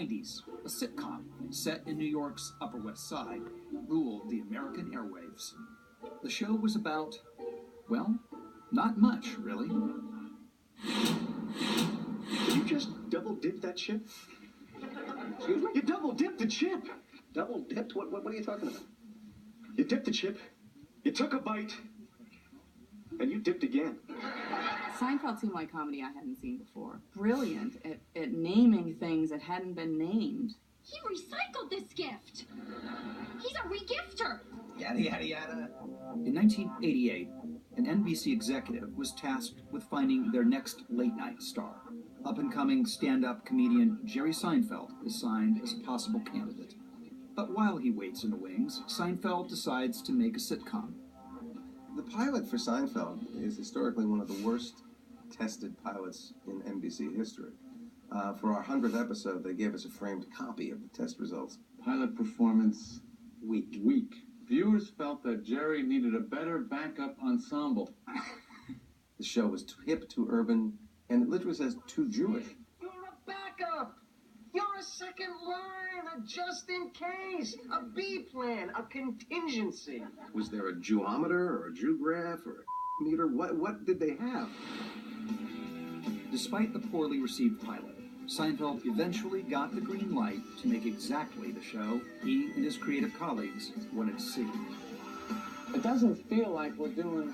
'90s, a sitcom set in New York's Upper West Side ruled the American airwaves. The show was about, well, not much, really. Did you just double dip that chip? Excuse me? You double dipped the chip. Double dipped? What are you talking about? You dipped the chip, you took a bite, and you dipped again. Seinfeld seemed like comedy I hadn't seen before. Brilliant at naming things that hadn't been named. He recycled this gift. He's a regifter. Yada, yada, yada. In 1988, an NBC executive was tasked with finding their next late-night star. Up-and-coming stand-up comedian Jerry Seinfeld is signed as a possible candidate. But while he waits in the wings, Seinfeld decides to make a sitcom. The pilot for Seinfeld is historically one of the worst tested pilots in NBC history. For our 100th episode, they gave us a framed copy of the test results. Pilot performance, Weak. Viewers felt that Jerry needed a better backup ensemble. The show was too hip, too urban, and it literally says too Jewish. You're a backup. You're a second line, a just in case, a B plan, a contingency. Was there a geometer or a geograph or a meter? What did they have? Despite the poorly received pilot, Seinfeld eventually got the green light to make exactly the show he and his creative colleagues wanted to see. It doesn't feel like we're doing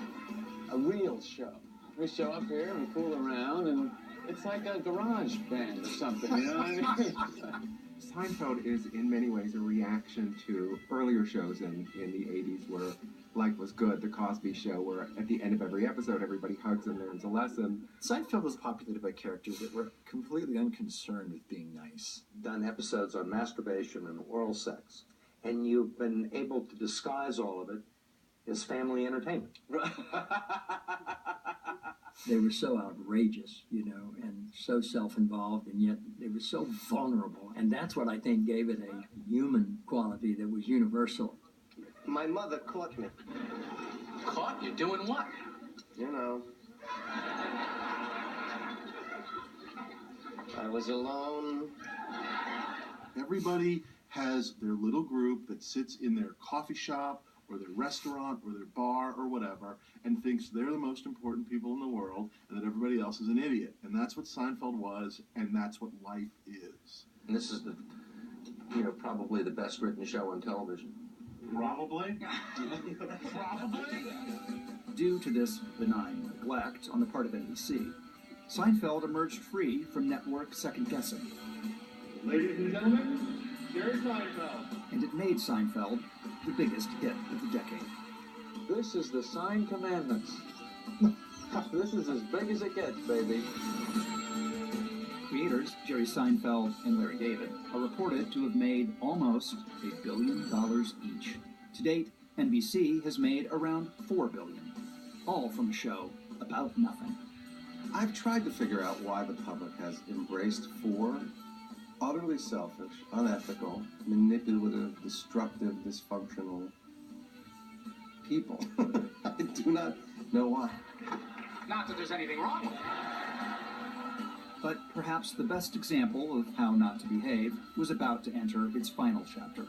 a real show. We show up here and fool around, and it's like a garage band or something, you know what I mean? Seinfeld is in many ways a reaction to earlier shows in the 80s where life was good, the Cosby Show, where at the end of every episode everybody hugs and learns a lesson. Seinfeld was populated by characters that were completely unconcerned with being nice. Done episodes on masturbation and oral sex, and you've been able to disguise all of it as family entertainment. They were so outrageous, and so self-involved, and yet they were so vulnerable. And that's what I think gave it a human quality that was universal. My mother caught me. Caught? You doing what? You know. I was alone. Everybody has their little group that sits in their coffee shop or their restaurant or their bar or whatever and thinks they're the most important people in the world and that everybody else is an idiot. And that's what Seinfeld was, and that's what life is. And this is probably the best written show on television. Probably. Due to this benign neglect on the part of NBC, Seinfeld emerged free from network second-guessing. Ladies and gentlemen, Jerry Seinfeld. And it made Seinfeld the biggest hit of the decade. This is the Sign Commandments. This is as big as it gets, baby. Creators Jerry Seinfeld and Larry David are reported to have made almost $1 billion each. To date, NBC has made around $4 billion, all from a show about nothing. I've tried to figure out why the public has embraced four utterly selfish, unethical, manipulative, destructive, dysfunctional people. I do not know why. Not that there's anything wrong with it. But perhaps the best example of how not to behave was about to enter its final chapter.